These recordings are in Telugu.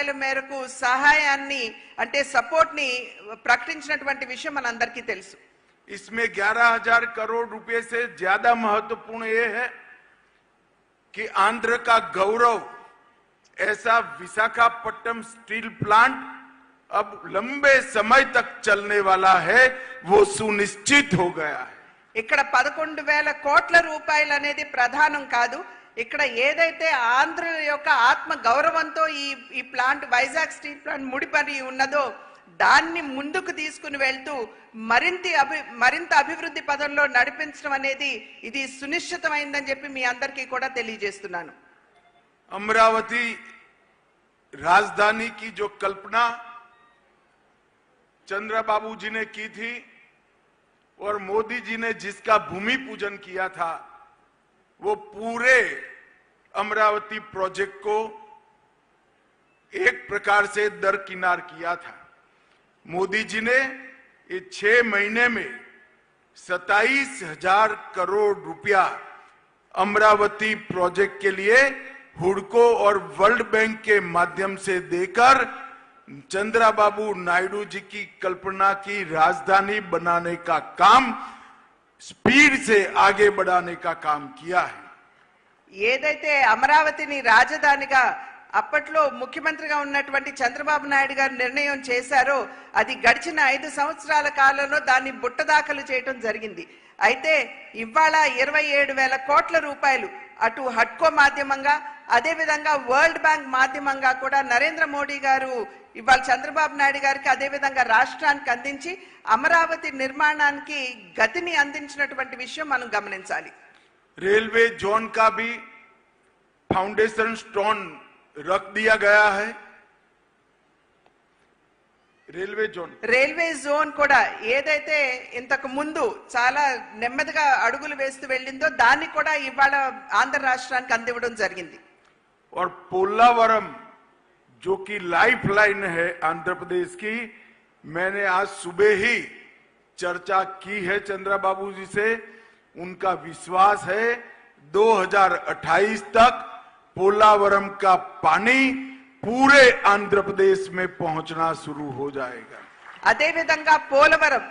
రూపాయల మేరకు సహాయాన్ని అంటే సపోర్ట్ ని ప్రకటించినటువంటి విషయం మనందరికీ తెలుసు. इसमें 11,000 करोड़ रुपए से ज्यादा महत्वपूर्ण ये है कि आंध्र का गौरव ऐसा विशाखापट्टनम स्टील प्लांट अब लंबे समय तक चलने वाला है, वो सुनिश्चित हो गया है. ఇక్కడ 11,000 కోట్ల రూపాయలు అనేది ప్రధానం కాదు. ఇక్కడ ఏదైతే ఆంధ్ర యొక్క ఆత్మ గౌరవంతో ఈ ప్లాంట్ వైజాగ్ స్టీల్ ప్లాంట్ ముడిపడి ఉన్నదో దాన్ని ముందుకు తీసుకుని వెళ్తూ మరింత అభివృద్ధి పదంలో నడిపించడం అనేది ఇది సునిశ్చితమైందని చెప్పి మీ అందరికీ కూడా తెలియజేస్తున్నాను. अमरावती राजधानी की जो कल्पना चंद्रबाबू जी ने की थी और मोदी जी ने जिसका भूमि पूजन किया था, वो पूरे अमरावती प्रोजेक्ट को एक प्रकार से दरकिनार किया था. मोदी जी ने ये 6 महीने में 27,000 करोड़ रुपया अमरावती प्रोजेक्ट के लिए हुडको और वर्ल्ड बैंक के माध्यम से देकर चंद्रबाबू नायडू जी की कल्पना की राजधानी बनाने का काम स्पीड से आगे बढ़ाने का काम किया है. ఏదైతే అమరావతిని రాజధానిగా అప్పట్లో ముఖ్యమంత్రిగా ఉన్నటువంటి చంద్రబాబు నాయుడు గారు నిర్ణయం చేశారో అది గడిచిన 5 సంవత్సరాల కాలంలో దాన్ని బుట్టదాఖలు చేయడం జరిగింది. అయితే ఇవాళ 27,000 కోట్ల రూపాయలు అటు హడ్కో మాధ్యమంగా అదే విధంగా వరల్డ్ బ్యాంక్ మాధ్యమంగా కూడా నరేంద్ర మోడీ గారు ఇవాళ చంద్రబాబు నాయుడు గారికి అదే విధంగా రాష్ట్రానికి అందించి అమరావతి నిర్మాణానికి గతిని అందించినటువంటి విషయం మనం గమనించాలి. रेलवे जोन का भी फाउंडेशन स्टोन रख दिया गया है. రైల్వే జోన్ కూడా ఏదైతే ఇంతకు ముందు చాలా నెమ్మదిగా అడుగులు వేస్తూ వెళ్ళిందో దాన్ని కూడా ఇవాళ ఆంధ్ర రాష్ట్రానికి అందివ్వడం జరిగింది. और पोलावरम जो कि लाइफ लाइन है आंध्र प्रदेश की, मैंने आज सुबह ही चर्चा की है चंद्रबाबू जी से. उनका विश्वास है 2028 तक पोलावरम का पानी पूरे आंध्र प्रदेश में पहुंचना शुरू हो जाएगा. అదే విధంగా పోలవరం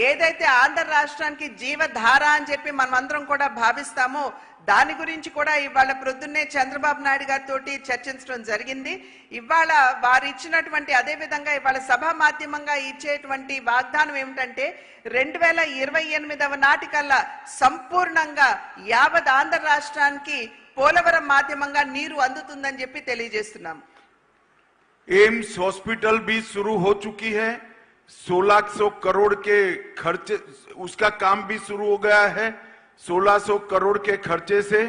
ఏదైతే ఆంధ్ర రాష్ట్రానికి జీవధార అని చెప్పి మనమందరం కూడా భావిస్తామో దాని గురించి కూడా ఇవాళ ప్రొద్దున్నే చంద్రబాబు నాయుడు గారితో చర్చించడం జరిగింది. ఇవాళ వారు ఇచ్చినటువంటి అదే విధంగా ఇవాళ సభా మాధ్యమంగా ఇచ్చేటువంటి వాగ్దానం ఏమిటంటే 2028వ నాటికల్లా సంపూర్ణంగా యావత్ ఆంధ్ర రాష్ట్రానికి పోలవరం మాధ్యమంగా నీరు అందుతుందని చెప్పి తెలియజేస్తున్నాం. एम्स हॉस्पिटल भी शुरू हो चुकी है. 1600 करोड़ के खर्चे, उसका काम भी शुरू हो गया है 1600 करोड़ के खर्चे से.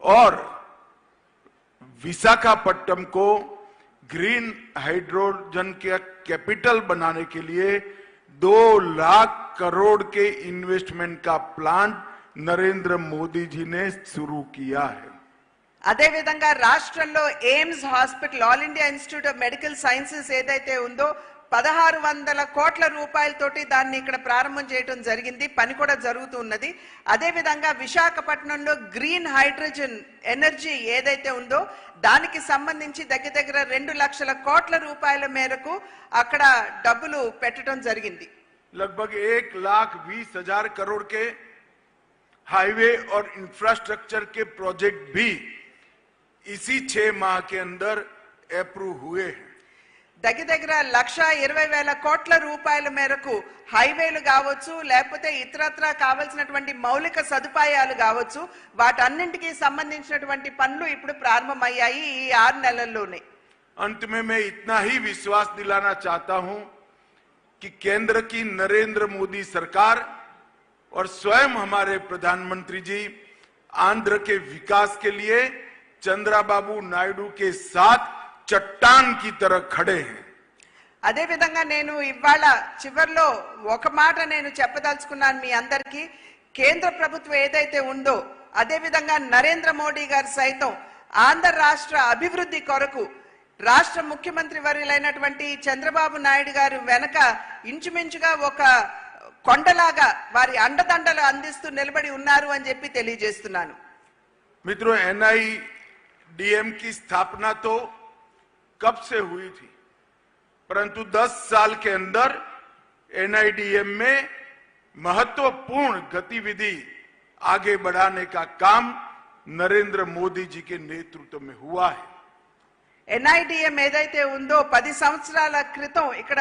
और विशाखापट्टनम को ग्रीन हाइड्रोजन के कैपिटल बनाने के लिए 2 लाख करोड़ के इन्वेस्टमेंट का प्लान नरेंद्र मोदी जी ने शुरू किया है. అదే విధంగా రాష్ట్రంలో AIIMS hospital all India institute of medical sciences ఏదైతే ఉందో 1600 కోట్ల రూపాయలతోటి దాన్ని ఇక్కడ ప్రారంభం చేయడం జరిగింది. పని కూడా జరుగుతూ ఉన్నది. అదే విధంగా విశాఖపట్నంలో గ్రీన్ హైడ్రోజన్ ఎనర్జీ ఏదైతే ఉందో దానికి సంబంధించి దగ్గర 2 లక్షల కోట్ల రూపాయల మేరకు అక్కడ డబ్బులు పెట్టడం జరిగింది. लगभग 1,20,000 करोड़ के हाईवे और इंफ्रास्ट्रक्चर के प्रोजेक्ट भी इसी 6 माह के अंदर अप्रूव हुए हैं. దగ్గర 1,20,000 కోట్ల రూపాయల మేరకు హైవేలు కావచ్చు లేకపోతే ఇతరత్రా కావాల్సినటువంటి మౌలిక సదుపాయాలు కావచ్చు వాటన్నింటికి సంబంధించినటువంటి పనులు ఇప్పుడు ప్రారంభమయ్యాయి ఈ 6 నెలల్లోనే. अंत में मैं इतना ही विश्वास दिलाना चाहता हूं कि केंद्र की नरेंद्र मोदी सरकार और स्वयं हमारे प्रधानमंत्री जी आंध्र के विकास के लिए चंद्रबाबू नायडू के साथ चट्टान की तरह खड़े हैं. అదే విధంగా నేను ఇవాళ చివర్లో ఒక మాట నేను చెప్పదలుచుకున్నాను మీ అందరికీ. కేంద్ర ప్రభుత్వం ఏదైతే ఉందో అదే విధంగా నరేంద్ర మోడీ గారు సైతం ఆంధ్ర రాష్ట్ర అభివృద్ధి కొరకు రాష్ట్ర ముఖ్యమంత్రి వర్యులైనటువంటి చంద్రబాబు నాయుడు గారు వెనక ఇంచుమించుగా ఒక కొండలాగా వారి అండదండలు అందిస్తూ నిలబడి ఉన్నారు అని చెప్పి తెలియజేస్తున్నాను. मित्रों, NIDM की स्थापना तो कब से हुई थी, परंतु 10 साल के अंदर एनआईडीएम में महत्वपूर्ण गतिविधि आगे बढ़ाने का काम नरेंद्र मोदी जी के नेतृत्व में हुआ है। ఎన్ఐడిఎం ఏదైతే ఉందో 10 సంవత్సరాల క్రితం ఇక్కడ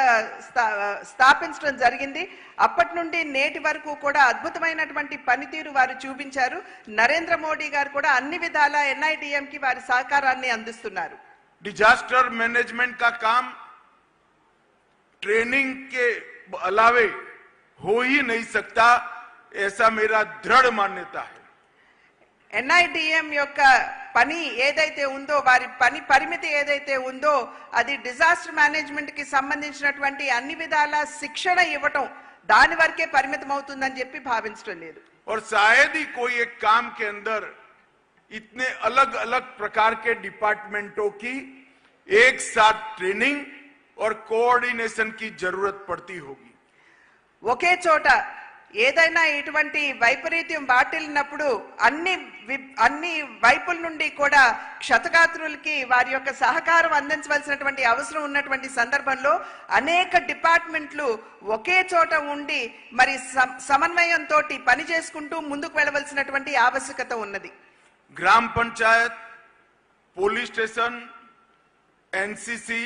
స్థాపించడం జరిగింది. అప్పటి నుండి నేటి వరకు కూడా అద్భుతమైనటువంటి పనితీరు వారు చూపించారు. నరేంద్ర మోడీ గారు కూడా అన్ని విధాల ఎన్ఐడిఎం కి వారి సహకారాన్ని అందిస్తున్నారు. डिजास्टर मैनेजमेंट का काम ट्रेनिंग के अलावे हो ही नहीं सकता, ऐसा मेरा दृढ़ मान्यता है। ఎన్ఐడిఎం యొక్క పని ఏదైతే ఉందో, వారి పని పరిమితి ఏదైతే ఉందో, అది డిజాస్టర్ మేనేజ్మెంట్ కి సంబంధించినటువంటి అన్ని విధాల శిక్షణ ఇవ్వటం దాని వరకే పరిమితం అవుతుందని చెప్పి భావించడం లేదు. और शायद ही कोई एक काम के अंदर इतने अलग अलग प्रकार के डिपार्टमेंटों की एक साथ ट्रेनिंग और कोऑर्डिनेशन की जरूरत पड़ती होगी। ఒకే చోట ఏదైనా ఇటువంటి వైపరీత్యం వాటిల్లినప్పుడు అన్ని వైపుల నుండి కూడా క్షతగాత్రులకి వారి యొక్క సహకారం అందించవలసినటువంటి అవసరం ఉన్నటువంటి సందర్భంలో అనేక డిపార్ట్మెంట్లు ఒకే చోట ఉండి మరి సమన్వయంతో పని చేసుకుంటూ ముందుకు వెళ్ళవలసినటువంటి ఆవశ్యకత ఉన్నది. ग्राम पंचायत, पुलिस स्टेशन, एनसीसी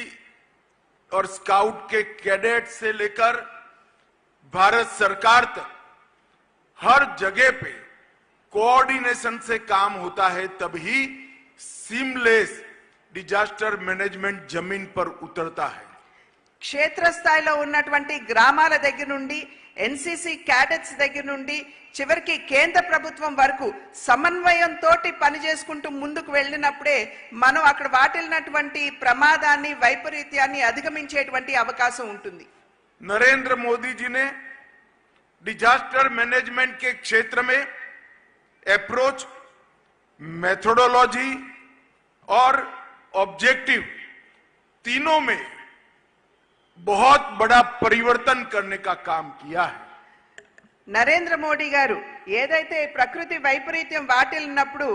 और स्काउट के कैडेट से लेकर भारत सरकार तक हर जगह पे कोऑर्डिनेशन से काम होता है, तभी सीमलेस डिजास्टर मैनेजमेंट जमीन पर उतरता है। క్షేత్రస్థాయిలో ఉన్నటువంటి గ్రామాల దగ్గర నుండి, ఎన్సీసీ క్యాడెట్స్ దగ్గర నుండి చివరికి కేంద్ర ప్రభుత్వం వరకు సమన్వయంతో పని చేసుకుంటూ ముందుకు వెళ్ళినప్పుడే మనం అక్కడ వాటిల్లినటువంటి ప్రమాదాన్ని, వైపరీత్యాన్ని అధిగమించేటువంటి అవకాశం ఉంటుంది. नरेंद्र मोदी जी ने डिजास्टर मैनेजमेंट के क्षेत्र में अप्रोच, मेथोडोलॉजी और ऑब्जेक्टिव तीनों में बहुत बड़ा परिवर्तन करने का काम किया है। నరేంద్ర మోడీ గారు ఏదైతే ప్రకృతి వైపరీత్యం వాటిల్లినప్పుడు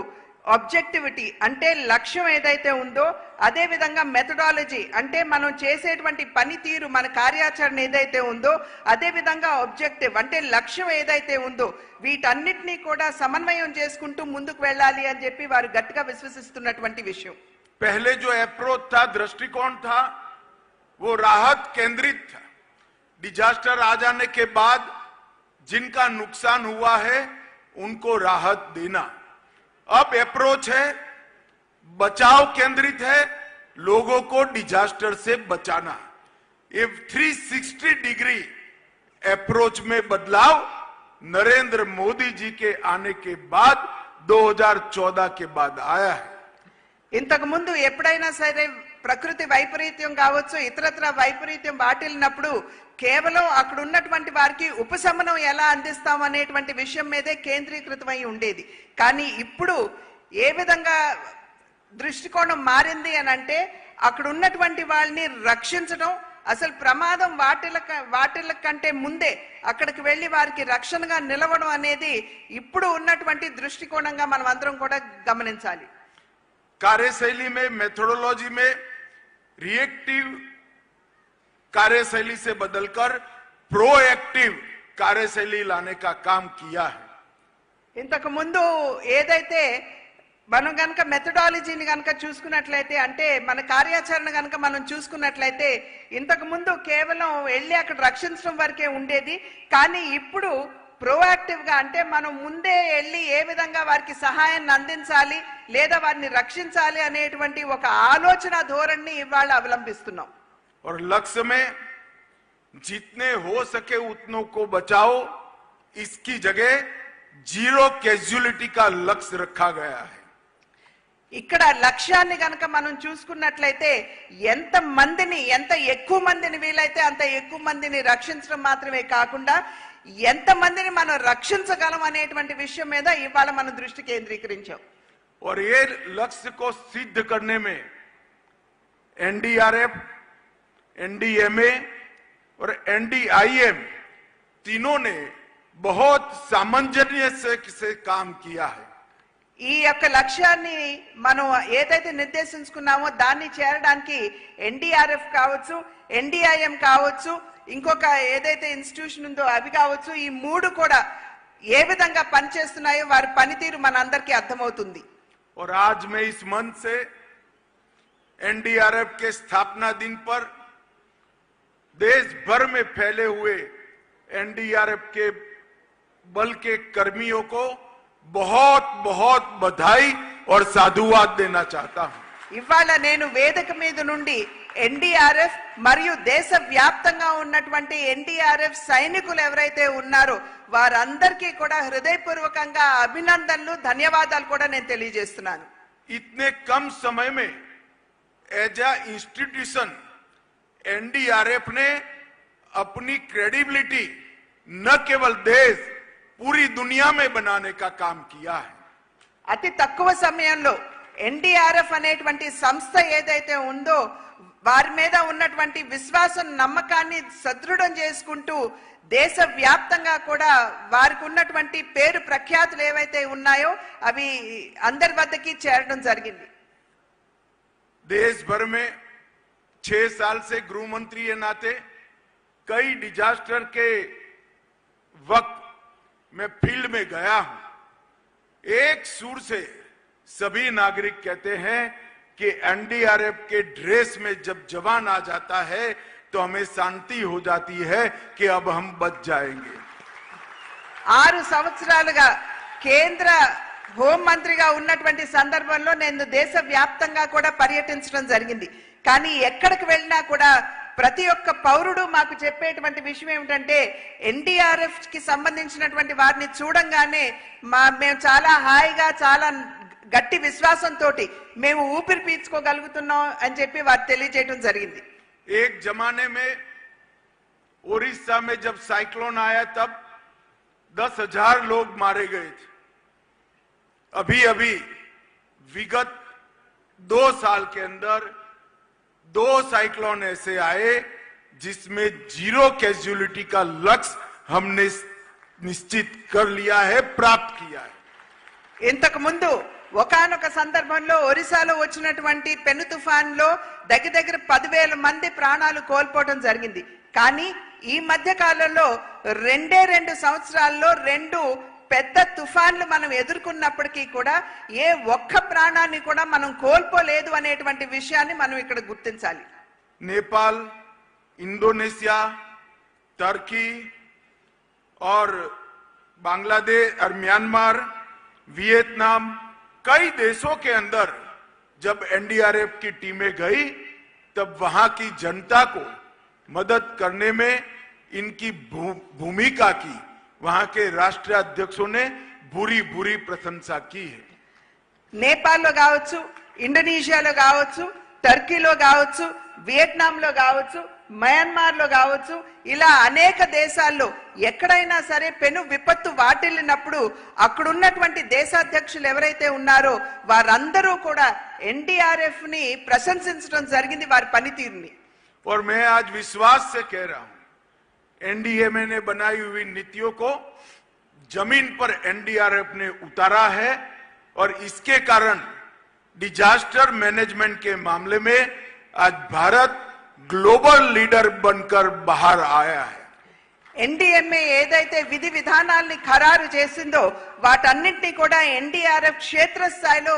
ఆబ్జెక్టివిటీ అంటే లక్ష్యం ఏదైతే ఉందో, అదే విధంగా మెథడాలజీ అంటే మనం చేసేటువంటి పనితీరు, మన కార్యాచరణ ఏదైతే ఉందో, అదే విధంగా ఆబ్జెక్టివ్ అంటే లక్ష్యం ఏదైతే ఉందో, వీటన్నిటినీ కూడా సమన్వయం చేసుకుంటూ ముందుకు వెళ్ళాలి అని చెప్పి వారు గట్టిగా విశ్వసిస్తున్నటువంటి విషయం. पहले जो अप्रोच था, दृष्टिकोण था, वो राहत केंद्रित था। डिजास्टर आ जाने के बाद जिनका नुकसान हुआ है उनको राहत देना। अब अप्रोच है बचाव केंद्रित है, लोगों को डिजास्टर से बचाना। ये 360 डिग्री अप्रोच में बदलाव नरेंद्र मोदी जी के आने के बाद 2014 के बाद आया है। ఇంతకు ముందు ఎప్పుడైనా సరే ప్రకృతి వైపరీత్యం కావచ్చు, ఇతరత్ర వైపరీత్యం వాటిల్లినప్పుడు కేవలం అక్కడ ఉన్నటువంటి వారికి ఉపశమనం ఎలా అందిస్తాం అనేటువంటి విషయం మీదే కేంద్రీకృతమై ఉండేది. కానీ ఇప్పుడు ఏ విధంగా దృష్టికోణం మారింది అని అంటే, అక్కడ ఉన్నటువంటి వాళ్ళని రక్షించడం, అసలు ప్రమాదం వాటిల కంటే ముందే అక్కడికి వెళ్లి వారికి రక్షణగా నిలవడం అనేది ఇప్పుడు ఉన్నటువంటి దృష్టికోణంగా మనం అందరం కూడా గమనించాలి. कार्यशैली में, मेथोडोलॉजी में रिएक्टिव कार्यशैली से बदलकर प्रोएक्टिव कार्यशैली लाने का काम किया है। ఇంతకు ముందు ఏదైతే మనం గనక మెథడాలజీని గనక చూసుకున్నట్లయితే, అంటే మన కార్యాచరణ గనక మనం చూసుకున్నట్లయితే, ఇంతకు ముందు కేవలం వెళ్ళి అక్కడ రక్షించడం వరకే ఉండేది. కానీ ఇప్పుడు ప్రోయాక్టివ్ గా అంటే మనం ముందే వెళ్ళి ఏ విధంగా వారికి సహాయాన్ని అందించాలి లేదా వారిని రక్షించాలి అనేటువంటి ఒక ఆలోచన ధోరణిని ఇవాళ అవలంబిస్తున్నాం. और लक्ष्य में जितने हो सके उतनों को बचाओ, इसकी जगह जीरो कैजुअलिटी का लक्ष्य रखा गया है। ఇక్కడ లక్ష్యాన్ని గనక మనం చూసుకున్నట్లయితే ఎంత ఎక్కువ మందిని వీలైతే అంత ఎక్కువ మందిని రక్షించడం మాత్రమే కాకుండా ఎంత మందిని మనం రక్షించగలం అనేటువంటి విషయం మీద ఇవాళ మనం దృష్టి కేంద్రీకరించాం. और ये लक्ष्य को सिद्ध करने में एनडीआरएफ, एनडीएमए और एनडीआईएम तीनों ने बहुत सामंजस्य से काम किया है. ఈ యొక్క లక్ష్యాన్ని మనం ఏదైతే నిర్దేశించుకున్నామో దాన్ని చేరడానికి ఎన్డీఆర్ఎఫ్ కావచ్చు, ఎన్డీఐఎం కావచ్చు, ఇంకొక ఏదైతే ఇన్స్టిట్యూషన్ ఉందో అవి కావచ్చు, ఈ మూడు కూడా ఏ విధంగా పనిచేస్తున్నాయో వారి పనితీరు మనందరికీ అర్థమవుతుంది. और आज मैं इस मंच से एनडीआरएफ के स्थापना दिन पर देश भर में फैले हुए एनडीआरएफ के बल के कर्मियों को बहुत बहुत बधाई और साधुवाद देना चाहता हूं. ఇవాళ నేను వేదిక మీద నుండి ఎన్డీఆర్ఎఫ్ మరియు దేశ వ్యాప్తంగా ఉన్నటువంటి ఎన్డీఆర్ఎఫ్ సైనికులు ఎవరైతే ఉన్నారో వారందరికీ కూడా హృదయపూర్వకంగా అభినందనలు, ధన్యవాదాలు కూడా నేను తెలియజేస్తున్నాను. इतने कम समय में एज अ इंस्टीट्यूशन एनडीआरएफ ने अपनी क्रेडिबिलिटी न केवल देश पूरी दुनिया में बनाने का काम किया है. అతి తక్కువ సమయంలో ఎన్డీఆర్ఎఫ్ అనేటువంటి సంస్థ ఏదైతే ఉందో వారి మీద ఉన్నటువంటి విశ్వాసం, నమ్మకాన్ని సదృఢం చేసుకుంటూ దేశ వ్యాప్తంగా కూడా వారికి ఉన్నటువంటి పేరు ప్రఖ్యాతులు ఏవైతే ఉన్నాయో అవి అందరి వద్దకి చేరడం జరిగింది. देश भर में 6 साल से गृह मंत्री के नाते कई डिजास्टर के वक्त मैं फील्ड में गया हूं. एक सुर से सभी नागरिक कहते हैं कि एनडीआरएफ के ड्रेस में जब जवान आ जाता है तो हमें शांति हो जाती है कि अब हम बच जाएंगे. 6 సంవత్సరాలుగా కేంద్ర హోంమంత్రిగా ఉన్నటువంటి సందర్భంలో నేను దేశ వ్యాప్తంగా కూడా పర్యటించడం జరిగింది. కానీ ఎక్కడికి వెళ్ళినా కూడా ప్రతి ఒక్క పౌరుడు మాకు చెప్పేటువంటి విషయం ఏమిటంటే ఎన్డీఆర్ఎఫ్ కి సంబంధించినటువంటి వారిని చూడంగానే మేము చాలా హాయిగా, చాలా గట్టి విశ్వాసంతో మేము ఊపిరి పీల్చుకోగలుగుతున్నాం అని చెప్పి వారు తెలియజేయడం జరిగింది. एक जमाने में ओडिशा में जब साइक्लोन आया तब 10,000 लोग मारे गए थे. अभी अभी विगत 2 साल के अंदर 2 साइक्लोन ऐसे आए जिसमें 0 कैजुअलिटी का लक्ष्य हमने निश्चित कर लिया है, प्राप्त किया है. ఇంతకు ముందు ఒకానొక సందర్భంలో ఒరిస్సాలో వచ్చినటువంటి పెను తుఫాన్లో దగ్గర 10,000 మంది ప్రాణాలు కోల్పోవడం జరిగింది. కానీ ఈ మధ్య కాలంలో 2 సంవత్సరాల్లో 2 పెద్ద తుఫాన్లు మనం ఎదుర్కొన్నప్పటికీ కూడా ఏ ఒక్క ప్రాణాన్ని కూడా మనం కోల్పోలేదు అనేటువంటి విషయాన్ని మనం ఇక్కడ గుర్తించాలి. नेपाल, इंडोनेशिया, टर्की और बांग्लादेश और म्यांमार, वियतनाम, कई देशों के अंदर जब एनडीआरएफ की टीमें गई तब वहां की जनता को मदद करने में इनकी भूमिका की वहां के राष्ट्रीय अध्यक्षों ने बुरी बुरी प्रशंसा की है. నేపాల్లో కావచ్చు, ఇండోనేషియాలో కావచ్చు, టర్కీలో కావచ్చు, వియత్నాంలో కావచ్చు, మయన్మార్లో కావచ్చు, ఇలా అనేక దేశాల్లో ఎక్కడైనా సరే పెను విపత్తు వాటిల్లినప్పుడు అక్కడ ఉన్నటువంటి దేశాధ్యక్షులు ఎవరైతే ఉన్నారో వారందరూ కూడా ఎన్డీఆర్ఎఫ్ ని ప్రశంసించడం జరిగింది, వారి పనితీరుని. और मैं आज विश्वास से कह रहा हूं, एनडीएमए ने बनाई हुई नीतियों को जमीन पर एनडीआरएफ ने उतारा है और इसके कारण डिजास्टर मैनेजमेंट के मामले में आज भारत ग्लोबल लीडर बनकर बाहर आया है. ఎన్డీఎంఏ ఏదైతే విధి విధానాల్ని ఖరారు చేసిందో వాటన్నింటినీ కూడా ఎన్డీఆర్ఎఫ్ క్షేత్రస్థాయిలో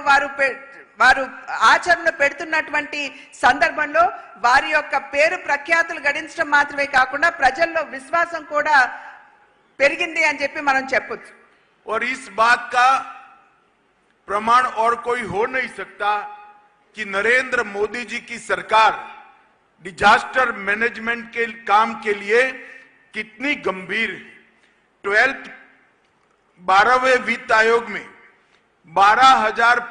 వారు ఆచరణలో పెడుతున్నటువంటి సందర్భంలో వారి యొక్క పేరు ప్రఖ్యాతులు గడించడం మాత్రమే కాకుండా ప్రజల్లో విశ్వాసం కూడా పెరిగింది అని చెప్పి మనం చెప్పొచ్చు. और इस बात का प्रमाण और कोई हो नहीं सकता कि नरेंद्र मोदी जी की सरकार डिजास्टर मैनेजमेंट के काम के लिए कितनी गंभीर है. 12वें वित्त आयोग में 12,000